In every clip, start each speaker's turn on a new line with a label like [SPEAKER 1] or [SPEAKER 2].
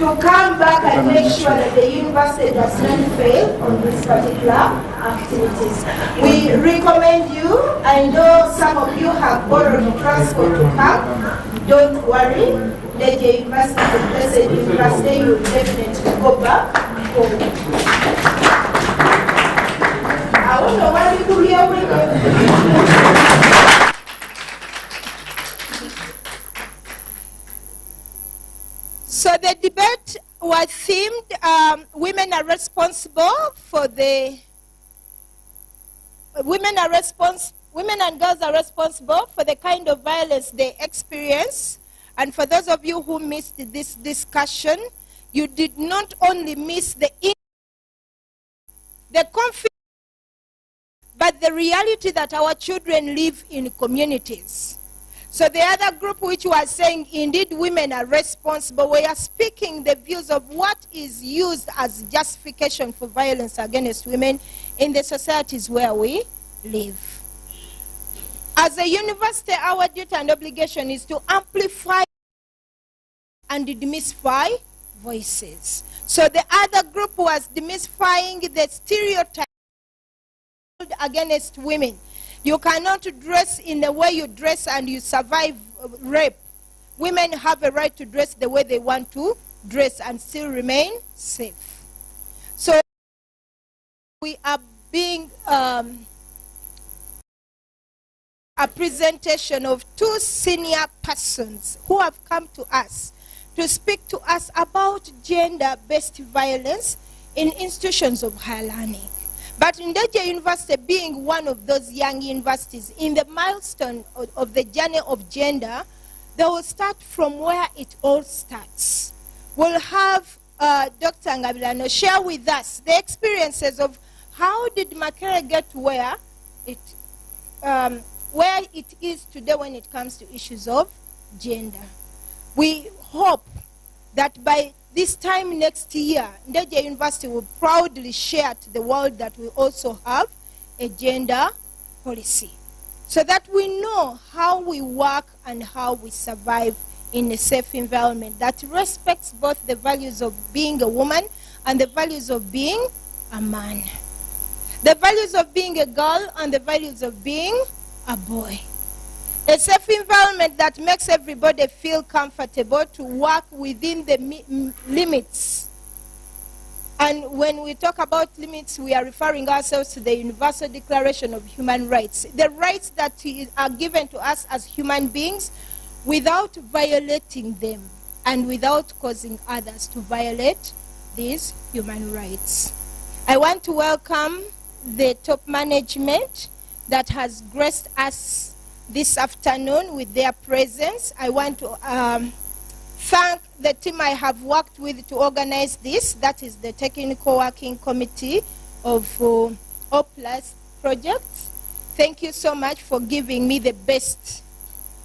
[SPEAKER 1] to come back and make sure that the university does not fail on these particular activities. We recommend you, I know some of you have borrowed transport to come, don't worry, the university is a blessed university, you will definitely go back home. I don't know what you do here with you. So the debate was themed, women and girls are responsible for the kind of violence they experience. And for those of you who missed this discussion, you did not only miss the conflict, but the reality that our children live in communities. So the other group which was saying, indeed, women are responsible, we are speaking the views of what is used as justification for violence against women in the societies where we live. As a university, our duty and obligation is to amplify and demystify voices. So the other group was demystifying the stereotype against women. You cannot dress in the way you dress and you survive rape. Women have a right to dress the way they want to dress and still remain safe. So we are being a presentation of two senior persons who have come to us to speak to us about gender-based violence in institutions of higher learning. But Ndejje University being one of those young universities in the milestone of the journey of gender, they will start from where it all starts. We'll have Dr. Ngabilano share with us the experiences of how did Makerere get where it is today when it comes to issues of gender. We hope that by this time next year, Ndejje University will proudly share to the world that we also have a gender policy, so that we know how we work and how we survive in a safe environment that respects both the values of being a woman and the values of being a man, the values of being a girl and the values of being a boy. A safe environment that makes everybody feel comfortable to work within the limits. And when we talk about limits, we are referring ourselves to the Universal Declaration of Human Rights. The rights that are given to us as human beings without violating them and without causing others to violate these human rights. I want to welcome the top management that has graced us this afternoon with their presence. I want to thank the team I have worked with to organize this. That is the Technical Working Committee of OPLUS projects. Thank you so much for giving me the best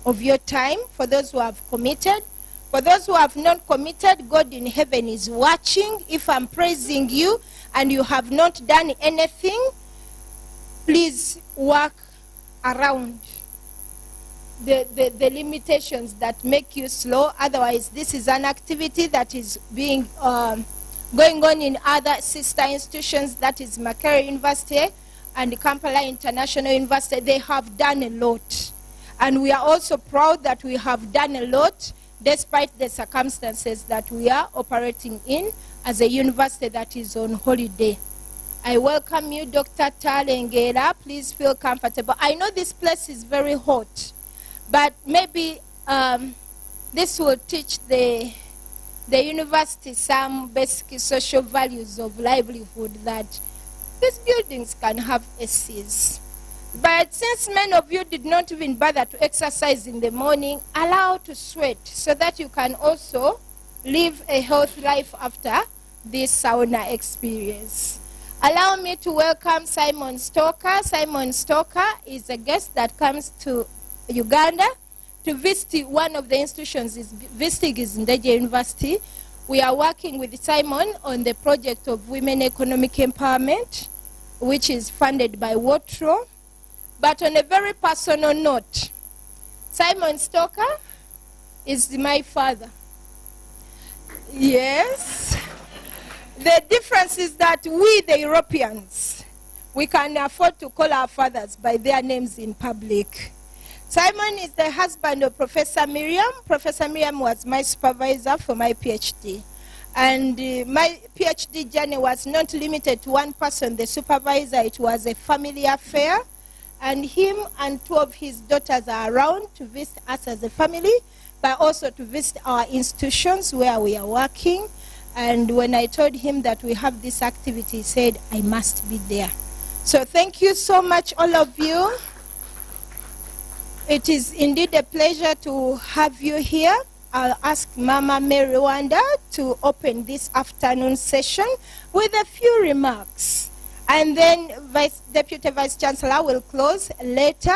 [SPEAKER 1] of your time. For those who have committed, for those who have not committed, God in heaven is watching. If I'm praising you and you have not done anything, please work around the limitations that make you slow. Otherwise, this is an activity that is being going on in other sister institutions, that is Makerere University and Kampala International University. They have done a lot. And we are also proud that we have done a lot despite the circumstances that we are operating in as a university that is on holiday. I welcome you, Dr. Talengera. Please feel comfortable. I know this place is very hot, but maybe this will teach the university some basic social values of livelihood, that these buildings can have ACs. But since many of you did not even bother to exercise in the morning, allow to sweat so that you can also live a healthy life after this sauna experience. Allow me to welcome Simon Stoker. Simon Stoker is a guest that comes to Uganda to visit one of the institutions. Visiting is Ndejje University. We are working with Simon on the project of women economic empowerment, which is funded by WOTRO. But on a very personal note, Simon Stoker is my father. Yes. The difference is that we, the Europeans, we can afford to call our fathers by their names in public. Simon is the husband of Professor Miriam. Professor Miriam was my supervisor for my PhD. And my PhD journey was not limited to one person, the supervisor. It was a family affair. And him and two of his daughters are around to visit us as a family, but also to visit our institutions where we are working. And when I told him that we have this activity, he said, I must be there. So thank you so much, all of you. It is indeed a pleasure to have you here. I'll ask Mama Mary Wanda to open this afternoon session with a few remarks. And then Deputy Vice Chancellor will close later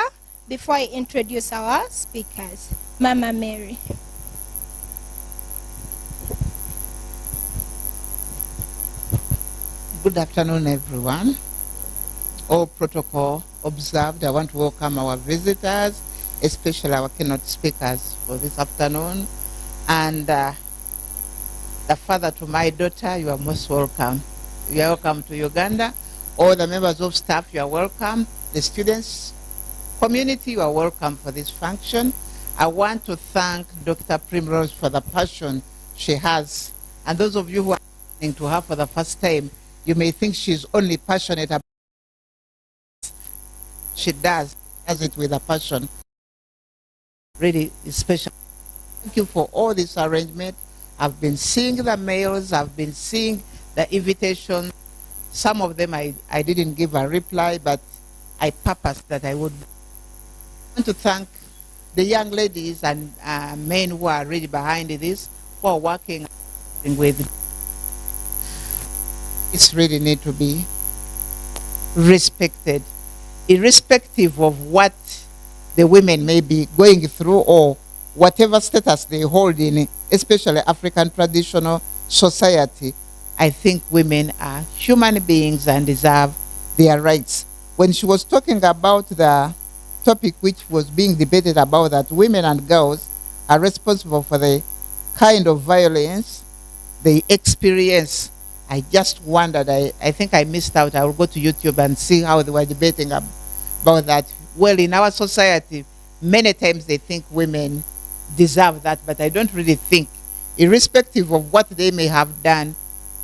[SPEAKER 1] before I introduce our speakers. Mama Mary.
[SPEAKER 2] Good afternoon, everyone. All protocol observed. I want to welcome our visitors, especially our keynote speakers for this afternoon. And the father to my daughter, you are most welcome. You are welcome to Uganda. All the members of staff, you are welcome. The students, community, you are welcome for this function. I want to thank Dr. Primrose for the passion she has. And those of you who are listening to her for the first time, you may think she's only passionate about it. She does it with a passion. Really special. Thank you for all this arrangement. I've been seeing the mails, I've been seeing the invitations. Some of them I didn't give a reply, but I purposed that I would. I want to thank the young ladies and men who are really behind this, who are working with. It's really need to be respected, irrespective of what the women may be going through or whatever status they hold in, especially African traditional society. I think women are human beings and deserve their rights. When she was talking about the topic which was being debated about, that women and girls are responsible for the kind of violence they experience, I just wondered, I think I missed out. I will go to YouTube and see how they were debating about that. Well, in our society, many times they think women deserve that, but I don't really think, irrespective of what they may have done,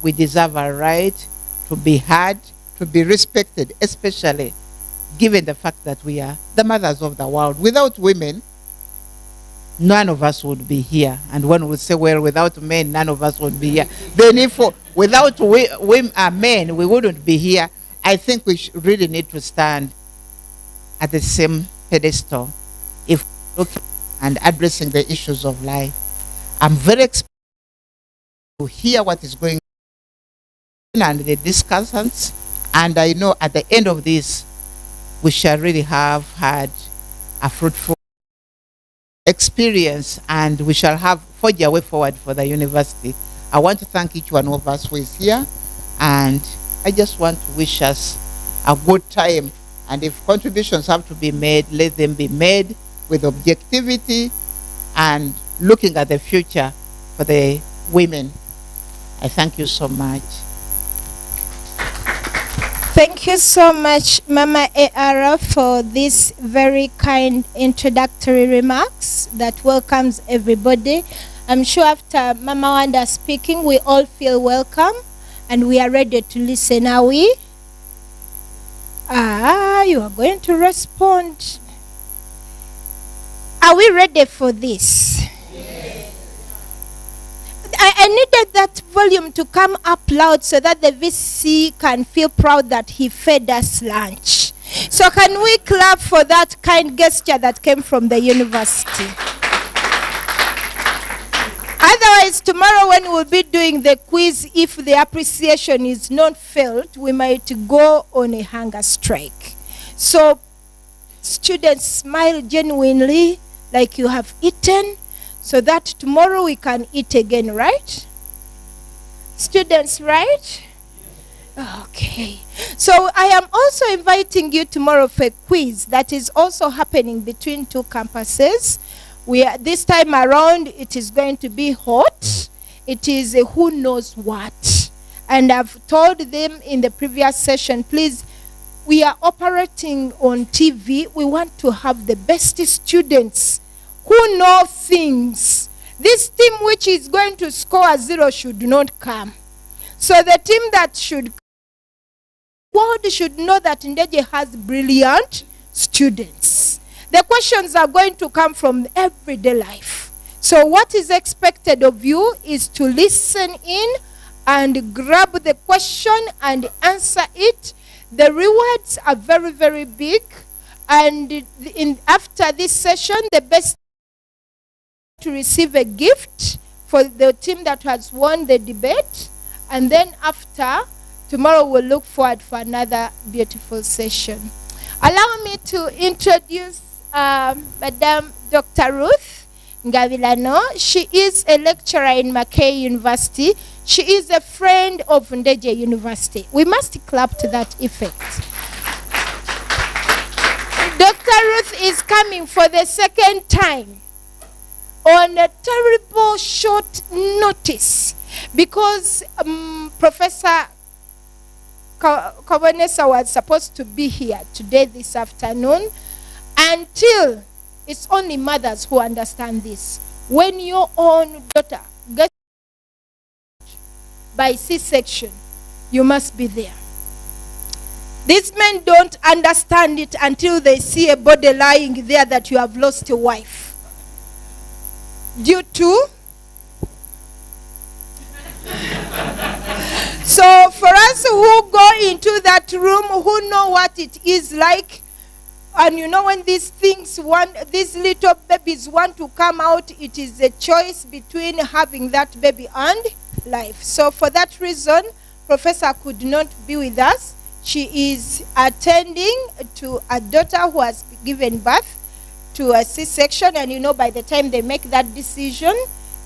[SPEAKER 2] we deserve a right to be heard, to be respected, especially given the fact that we are the mothers of the world. Without women, none of us would be here. And one would say, well, without men, none of us would be here. Then if without men, we wouldn't be here. I think we really need to stand at the same pedestal if looking and addressing the issues of life. I'm very excited to hear what is going on and the discussions, and I know at the end of this, we shall really have had a fruitful experience, and we shall have forged a way forward for the university. I want to thank each one of us who is here, and I just want to wish us a good time. And if contributions have to be made, let them be made with objectivity and looking at the future for the women. I thank you so much.
[SPEAKER 1] Thank you so much, Mama Eara, for these very kind introductory remarks that welcomes everybody. I'm sure after Mama Wanda speaking, we all feel welcome and we are ready to listen. Are we? You are going to respond. Are we ready for this? Yes. I needed that volume to come up loud so that the VC can feel proud that he fed us lunch. So can we clap for that kind gesture that came from the university? Otherwise, tomorrow when we'll be doing the quiz, if the appreciation is not felt, we might go on a hunger strike. So students, smile genuinely like you have eaten, so that tomorrow we can eat again, right? Students, right? Okay. So I am also inviting you tomorrow for a quiz that is also happening between two campuses. This time around, it is going to be hot. it is a who knows what. And I've told them in the previous session, please, we are operating on TV. We want to have the best students who know things. This team which is going to score a 0 should not come. So the team that should world should know that Ndeje has brilliant students. The questions are going to come from everyday life. So what is expected of you is to listen in and grab the question and answer it. The rewards are very, very big. And after this session, the best to receive a gift for the team that has won the debate. And then after, tomorrow we'll look forward for another beautiful session. Allow me to introduce Madam Dr. Ruth Ngavilano. She is a lecturer in Makerere University. She is a friend of Ndeje University. We must clap to that effect. Dr. Ruth is coming for the second time on a terrible short notice because Professor Kabonesa was supposed to be here today, this afternoon, until it's only mothers who understand this. When your own daughter gets by C-section, you must be there. These men don't understand it until they see a body lying there that you have lost a wife. Due to so for us who go into that room, who know what it is like, and you know when these things these little babies want to come out, it is a choice between having that baby and life. So for that reason, Professor could not be with us. She is attending to a daughter who has given birth to a C-section, and you know by the time they make that decision,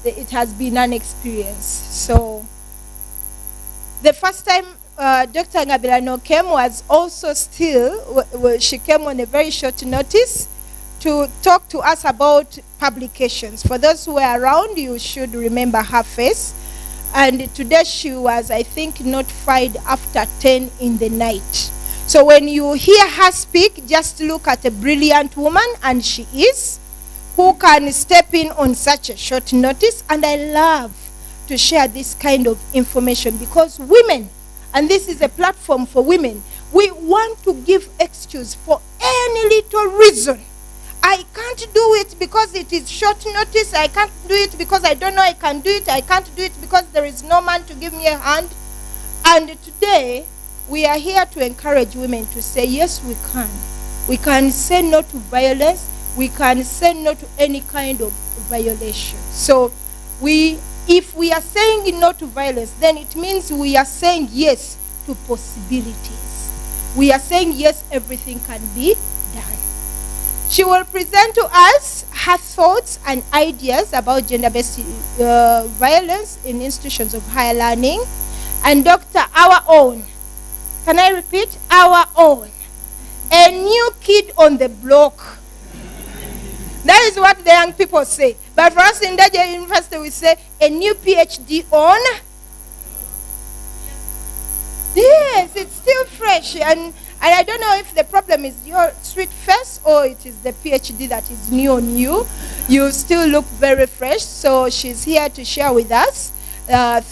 [SPEAKER 1] it has been an experience. So the first time Dr. Ngabilano came was also she came on a very short notice to talk to us about publications. For those who were around, you should remember her face. And today she was, I think, notified after 10 in the night. So when you hear her speak, just look at a brilliant woman, and she is, who can step in on such a short notice. And I love to share this kind of information because women, and this is a platform for women, we want to give excuse for any little reason. I can't do it because it is short notice. I can't do it because I don't know I can do it. I can't do it because there is no man to give me a hand. And today, we are here to encourage women to say, yes, we can. We can say no to violence. We can say no to any kind of violation. So if we are saying no to violence, then it means we are saying yes to possibilities. We are saying yes, everything can be done. She will present to us her thoughts and ideas about gender-based violence in institutions of higher learning. And Dr. Our Own, can I repeat? Our Own, a new kid on the block. That is what the young people say. But for us in Ndeje University, we say a new PhD on. Yes, it's still fresh. And I don't know if the problem is your sweet face or it is the PhD that is new on you. You still look very fresh. So she's here to share with us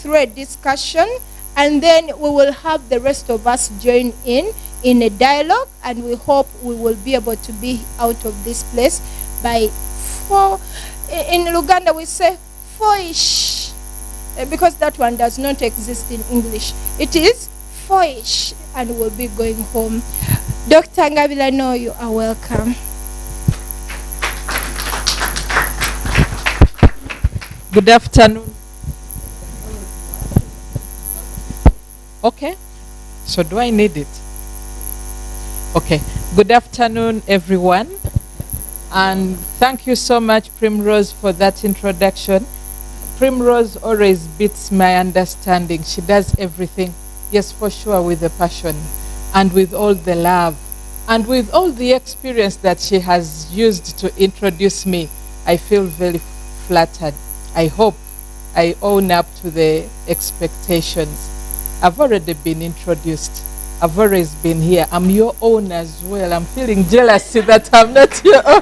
[SPEAKER 1] through a discussion. And then we will have the rest of us join in a dialogue. And we hope we will be able to be out of this place by 4. In Luganda we say 4-ish. Because that one does not exist in English. It is 4-ish. And we'll be going home. Dr. Ngabilano, you are welcome.
[SPEAKER 3] Good afternoon. Okay. So do I need it? Okay. Good afternoon, everyone. And thank you so much, Primrose, for that introduction. Primrose always beats my understanding. She does everything, yes, for sure, with the passion and with all the love and with all the experience that she has used to introduce me. I feel very flattered. I hope I own up to the expectations. I've already been introduced. I've always been here. I'm your own as well. I'm feeling jealousy that I'm not your own.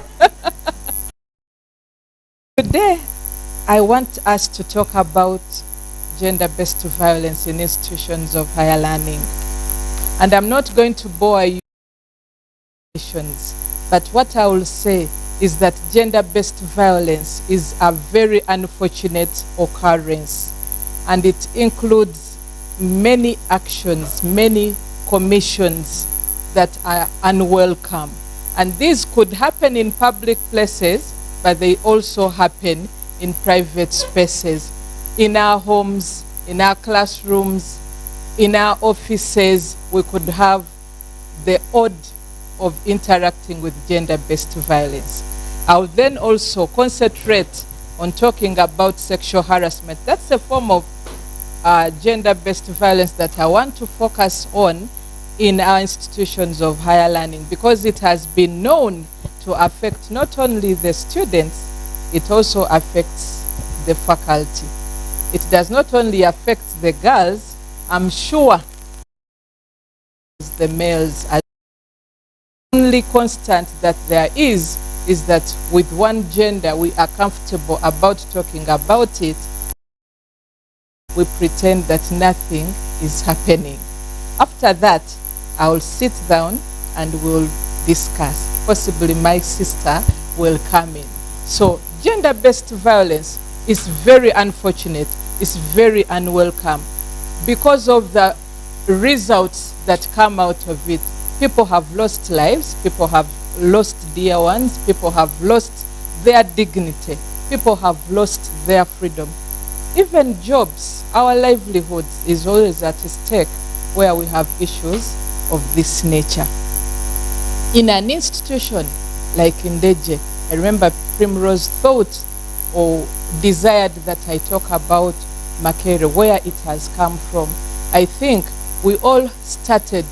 [SPEAKER 3] Today, I want us to talk about gender-based violence in institutions of higher learning. And I'm not going to bore you with questions, but what I will say is that gender-based violence is a very unfortunate occurrence, and it includes many actions, many commissions that are unwelcome. And these could happen in public places, but they also happen in private spaces, in our homes, in our classrooms, in our offices. We could have the odd of interacting with gender-based violence. I'll then also concentrate on talking about sexual harassment. That's a form of gender-based violence that I want to focus on in our institutions of higher learning, because it has been known to affect not only the students, it also affects the faculty. It does not only affect the girls, I'm sure the males are. The only constant that there is that with one gender we are comfortable about talking about it. We pretend that nothing is happening. After that, I will sit down and we'll discuss. Possibly my sister will come in. So gender-based violence is very unfortunate. It's very unwelcome because of the results that come out of it. People have lost lives, people have lost dear ones, people have lost their dignity, people have lost their freedom. Even jobs, our livelihoods is always at stake where we have issues of this nature. In an institution like Ndeje, I remember Primrose thought or desired that I talk about Makerere, where it has come from. I think we all started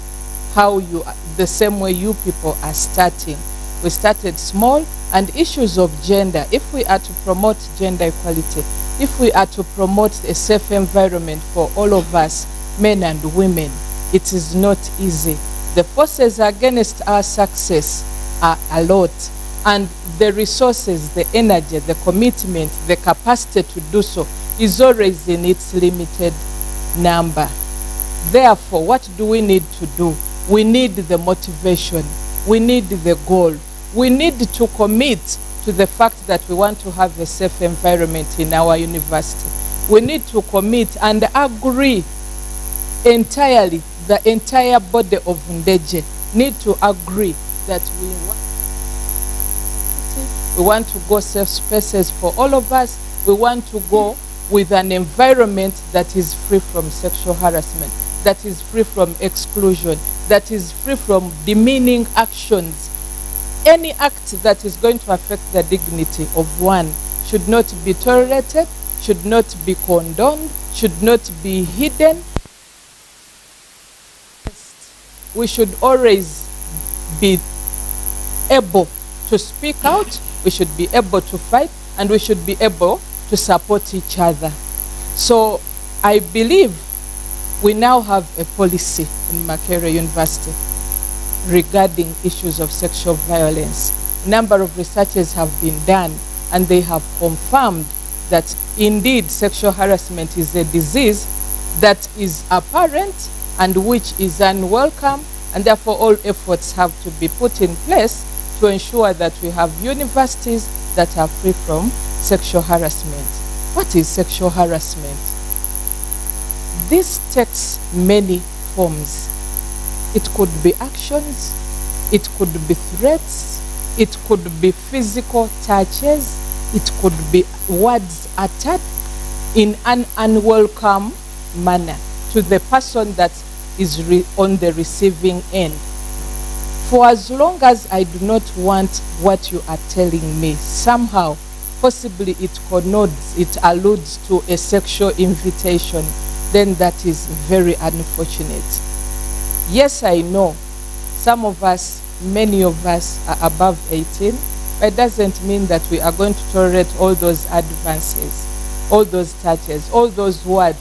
[SPEAKER 3] the same way you people are starting. We started small, and issues of gender, if we are to promote gender equality, if we are to promote a safe environment for all of us, men and women, it is not easy. The forces against our success are a lot, and the resources, the energy, the commitment, the capacity to do so is always in its limited number. Therefore, what do we need to do? We need the motivation. We need the goal. We need to commit to the fact that we want to have a safe environment in our university. We need to commit and agree entirely, the entire body of Ndeje need to agree that we want to go safe spaces for all of us. We want to go with an environment that is free from sexual harassment, that is free from exclusion, that is free from demeaning actions. Any act that is going to affect the dignity of one should not be tolerated, should not be condoned, should not be hidden. We should always be able to speak out, we should be able to fight, and we should be able to support each other. So I believe we now have a policy in Makerere University regarding issues of sexual violence. A number of researches have been done, and they have confirmed that indeed sexual harassment is a disease that is apparent and which is unwelcome, and therefore all efforts have to be put in place to ensure that we have universities that are free from sexual harassment. What is sexual harassment? This takes many forms. It could be actions, it could be threats, it could be physical touches, it could be words uttered in an unwelcome manner to the person that is on the receiving end. For as long as I do not want what you are telling me, somehow, possibly it connotes, it alludes to a sexual invitation, then that is very unfortunate. Yes, I know some of us, many of us are above 18, but it doesn't mean that we are going to tolerate all those advances. all those touches, all those words,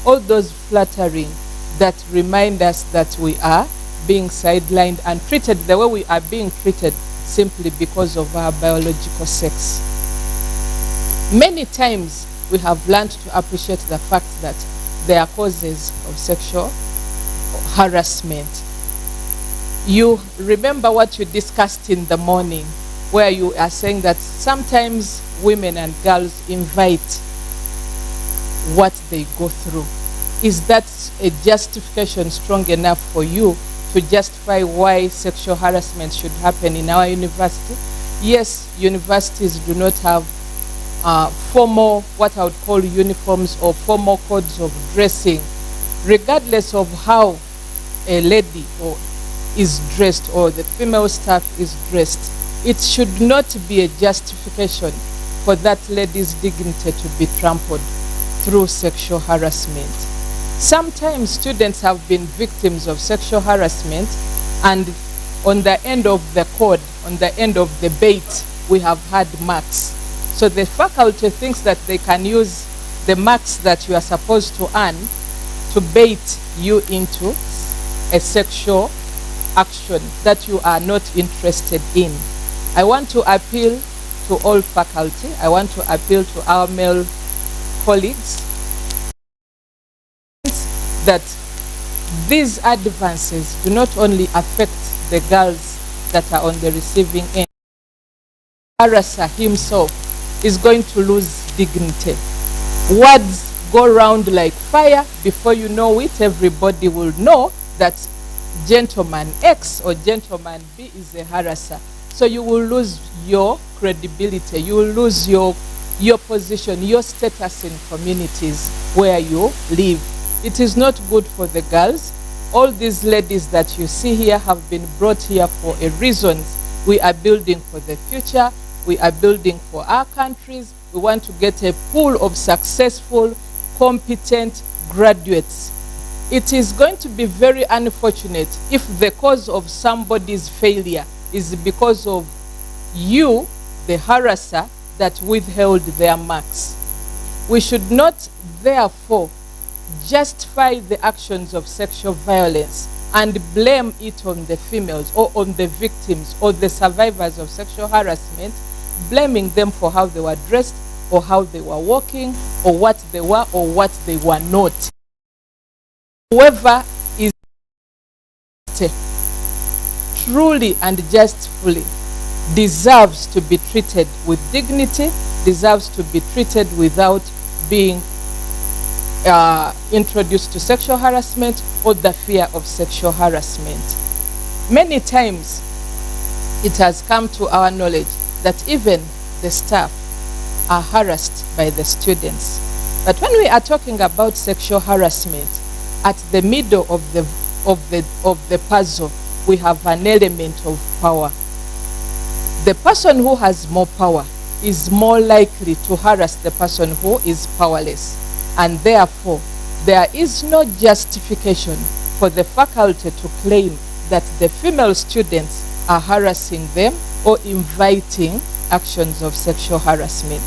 [SPEAKER 3] all those flattering that remind us that we are being sidelined and treated the way we are being treated simply because of our biological sex. Many times we have learned to appreciate the fact that there are causes of sexual harassment. You remember what you discussed in the morning, where you are saying that sometimes women and girls invite what they go through. Is that a justification strong enough for you to justify why sexual harassment should happen in our university? Yes, universities do not have formal, what I would call uniforms or formal codes of dressing, regardless of how a lady is dressed or the female staff is dressed. It should not be a justification for that lady's dignity to be trampled through sexual harassment. Sometimes students have been victims of sexual harassment, and on the end of the cord, on the end of the bait, we have had marks. So the faculty thinks that they can use the marks that you are supposed to earn to bait you into a sexual action that you are not interested in. I want to appeal to all faculty. I want to appeal to our male colleagues that these advances do not only affect the girls that are on the receiving end. Harasser himself is going to lose dignity. Words go round like fire. Before you know it, everybody will know that gentleman X or gentleman B is a harasser. So you will lose your credibility. You will lose your position, your status in communities where you live. It is not good for the girls. All these ladies that you see here have been brought here for a reason. We are building for the future. We are building for our countries. We want to get a pool of successful, competent graduates. It is going to be very unfortunate if the cause of somebody's failure is because of you, the harasser, that withheld their marks. We should not, therefore, justify the actions of sexual violence and blame it on the females or on the victims or the survivors of sexual harassment, blaming them for how they were dressed or how they were walking or what they were or what they were not. Whoever is truly and justly deserves to be treated with dignity, deserves to be treated without being introduced to sexual harassment or the fear of sexual harassment. Many times it has come to our knowledge that even the staff are harassed by the students. But when we are talking about sexual harassment, at the middle of the puzzle, we have an element of power. The person who has more power is more likely to harass the person who is powerless. And therefore, there is no justification for the faculty to claim that the female students are harassing them or inviting actions of sexual harassment.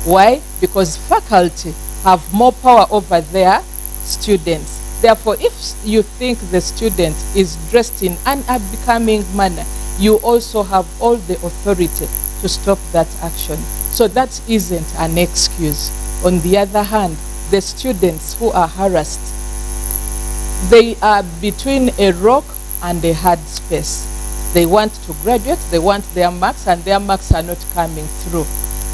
[SPEAKER 3] Why? Because faculty have more power over their students. Therefore, if you think the student is dressed in an unbecoming manner, you also have all the authority to stop that action. So that isn't an excuse. On the other hand, the students who are harassed, they are between a rock and a hard space. They want to graduate, they want their marks, and their marks are not coming through.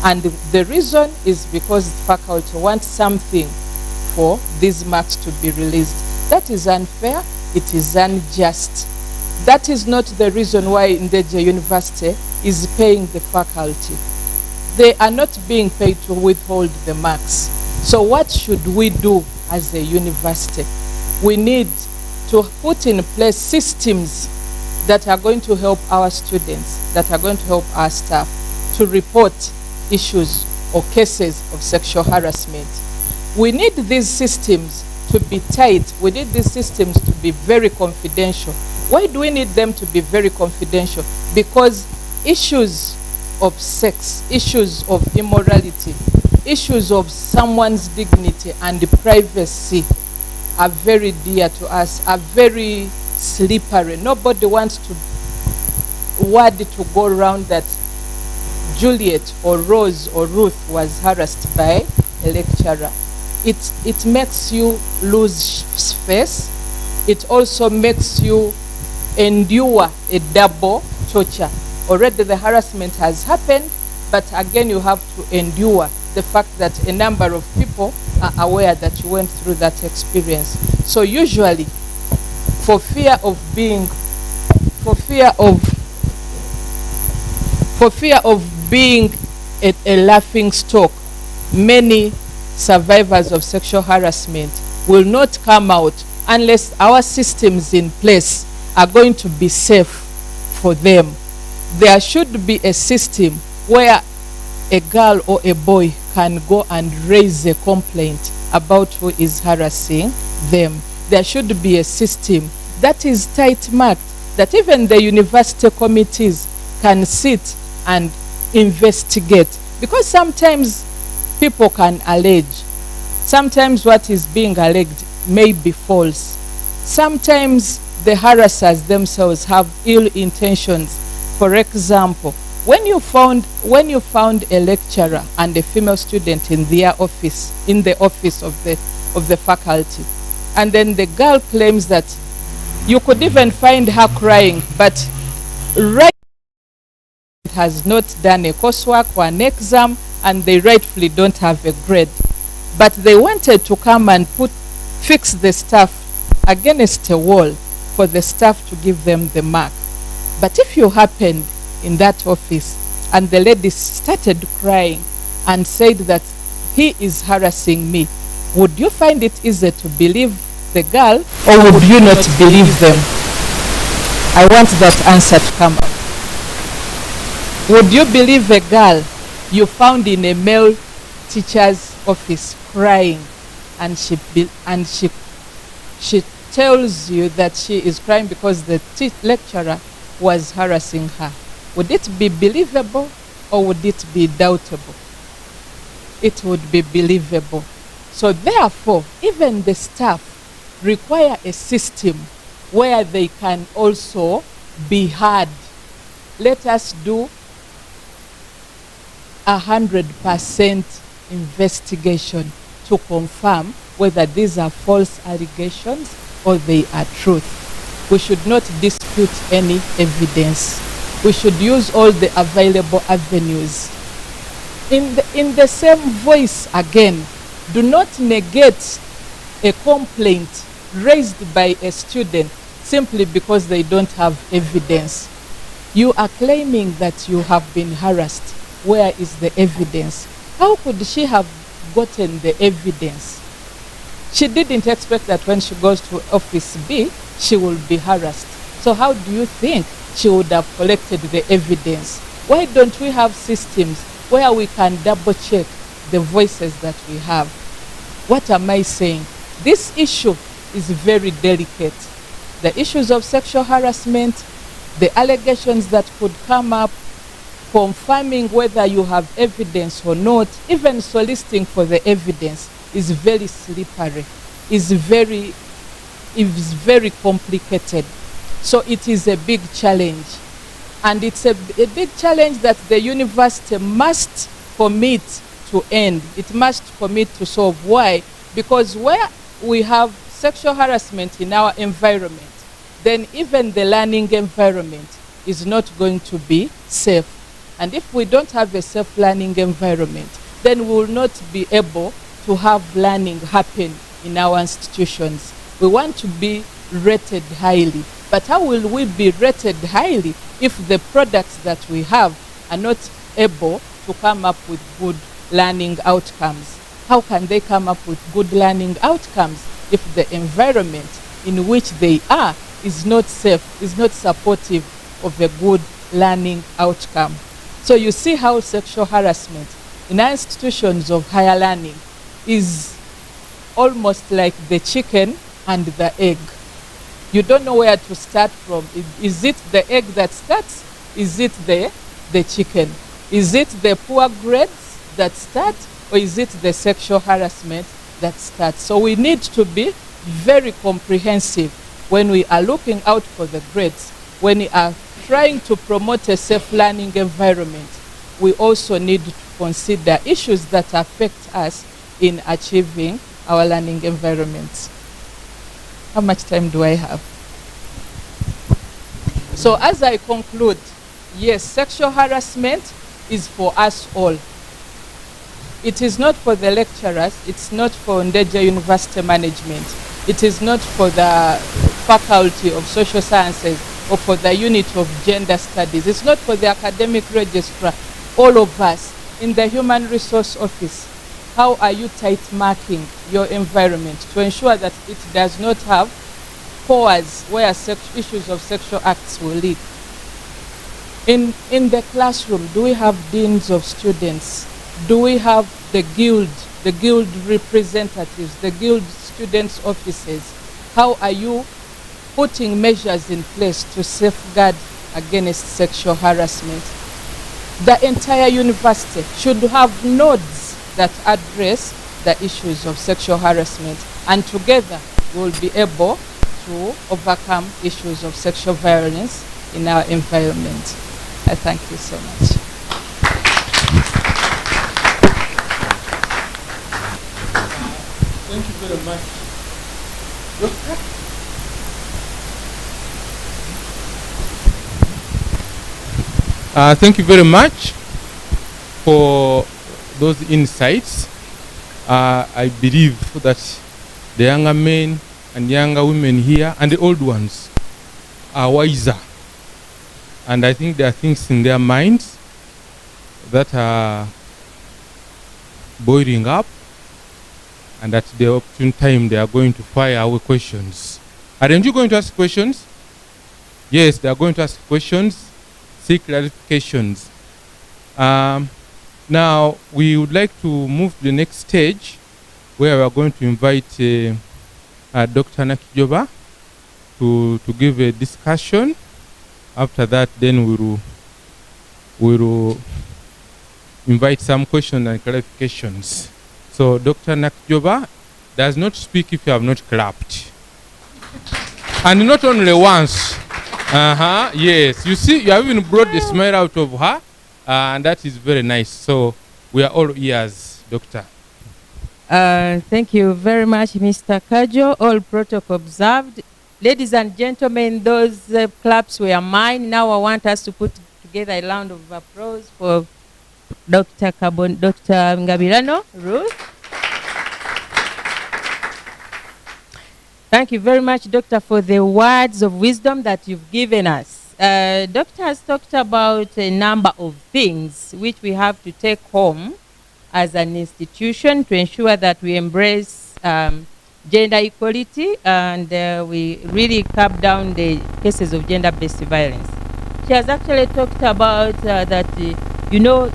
[SPEAKER 3] And the reason is because the faculty wants something for these marks to be released. That is unfair, it is unjust. That is not the reason why Ndeje University is paying the faculty. They are not being paid to withhold the marks. So what should we do as a university? We need to put in place systems that are going to help our students, that are going to help our staff to report issues or cases of sexual harassment. We need these systems to be tight. We need these systems to be very confidential. Why do we need them to be very confidential? Because issues of sex, issues of immorality issues of someone's dignity and privacy are very dear to us, are very slippery. Nobody wants word to go around that Juliet or Rose or Ruth was harassed by a lecturer. It makes you lose face. It also makes you endure a double torture. Already the harassment has happened, but again you have to endure the fact that a number of people are aware that you went through that experience. So usually, for fear of being a laughing stock, many survivors of sexual harassment will not come out unless our systems in place are going to be safe for them. There should be a system where a girl or a boy can go and raise a complaint about who is harassing them. There should be a system that is tight-marked, that even the university committees can sit and investigate. Because sometimes people can allege. Sometimes what is being alleged may be false. Sometimes the harassers themselves have ill intentions. For example, when you found a lecturer and a female student in their office, in the office of the faculty, and then the girl claims that you could even find her crying, but right has not done a coursework or an exam, and they rightfully don't have a grade, but they wanted to come and fix the staff against a wall for the staff to give them the mark. But if you happened in that office and the lady started crying and said that he is harassing me, would you find it easy to believe the girl, or would you not believe them? I want that answer to come up. Would you believe a girl you found in a male teacher's office crying, and she tells you that she is crying because the lecturer was harassing her? Would it be believable, or would it be doubtable? It would be believable. So therefore, even the staff require a system where they can also be heard. Let us do 100% investigation to confirm whether these are false allegations or they are truth. We should not dispute any evidence. We should use all the available avenues. In the same voice again, do not negate a complaint raised by a student simply because they don't have evidence. You are claiming that you have been harassed. Where is the evidence? How could she have gotten the evidence? She didn't expect that when she goes to office B, she will be harassed. So how do you think she would have collected the evidence? Why don't we have systems where we can double check the voices that we have? What am I saying? This issue is very delicate. The issues of sexual harassment, the allegations that could come up, confirming whether you have evidence or not, even soliciting for the evidence is very slippery, is very complicated. So it is a big challenge. And it's a big challenge that the university must commit to end. It must commit to solve. Why? Because where we have sexual harassment in our environment, then even the learning environment is not going to be safe. And if we don't have a safe learning environment, then we will not be able to have learning happen in our institutions. We want to be rated highly. But how will we be rated highly if the products that we have are not able to come up with good learning outcomes? How can they come up with good learning outcomes if the environment in which they are is not safe, is not supportive of a good learning outcome? So you see how sexual harassment in our institutions of higher learning is almost like the chicken and the egg. You don't know where to start from. Is it the egg that starts? Is it the chicken? Is it the poor grades that start? Or or is it the sexual harassment that starts? So we need to be very comprehensive when we are looking out for the grades, when we are trying to promote a safe learning environment. We also need to consider issues that affect us in achieving our learning environments. How much time do I have? So as I conclude, yes, sexual harassment is for us all. It is not for the lecturers, it's not for Ndeje University management, it is not for the Faculty of Social Sciences or for the unit of gender studies, it's not for the academic registrar. All of us in the Human Resource Office, how are you tight marking your environment to ensure that it does not have pores where issues of sexual acts will lead? In the classroom, do we have deans of students? Do we have the guild representatives, the guild students' offices? How are you putting measures in place to safeguard against sexual harassment? The entire university should have nodes that address the issues of sexual harassment, and together we will be able to overcome issues of sexual violence in our environment. I thank you so much.
[SPEAKER 4] Thank you very much. Doctor? Thank you very much for those insights. I believe that the younger men and younger women here and the old ones are wiser. And I think there are things in their minds that are boiling up, and at the opportune time they are going to fire our questions. Aren't you going to ask questions? Yes, they are going to ask questions, seek clarifications. Now we would like to move to the next stage, where we are going to invite Dr. Nakijoba to give a discussion. After that, then we will invite some questions and clarifications. So Dr. Nakijoba does not speak if you have not clapped. And not only once. Yes, you see, you have even brought the smile out of her, and that is very nice. So we are all ears, Doctor.
[SPEAKER 5] Thank you very much, Mr. Kajo. All protocol observed. Ladies and gentlemen, those claps were mine. Now I want us to put together a round of applause for Dr. Ngabirano Ruth. Thank you very much, Doctor, for the words of wisdom that you've given us. Doctor has talked about a number of things which we have to take home as an institution to ensure that we embrace gender equality and we really curb down the cases of gender-based violence. She has actually talked about that,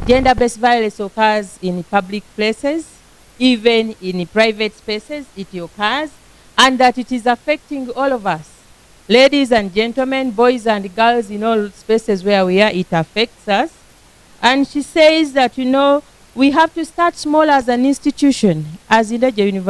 [SPEAKER 5] gender-based violence occurs in public places, even in private spaces it occurs, and that it is affecting all of us. Ladies and gentlemen, boys and girls, in all spaces where we are, it affects us. And she says that, we have to start small as an institution, as Ndeje University.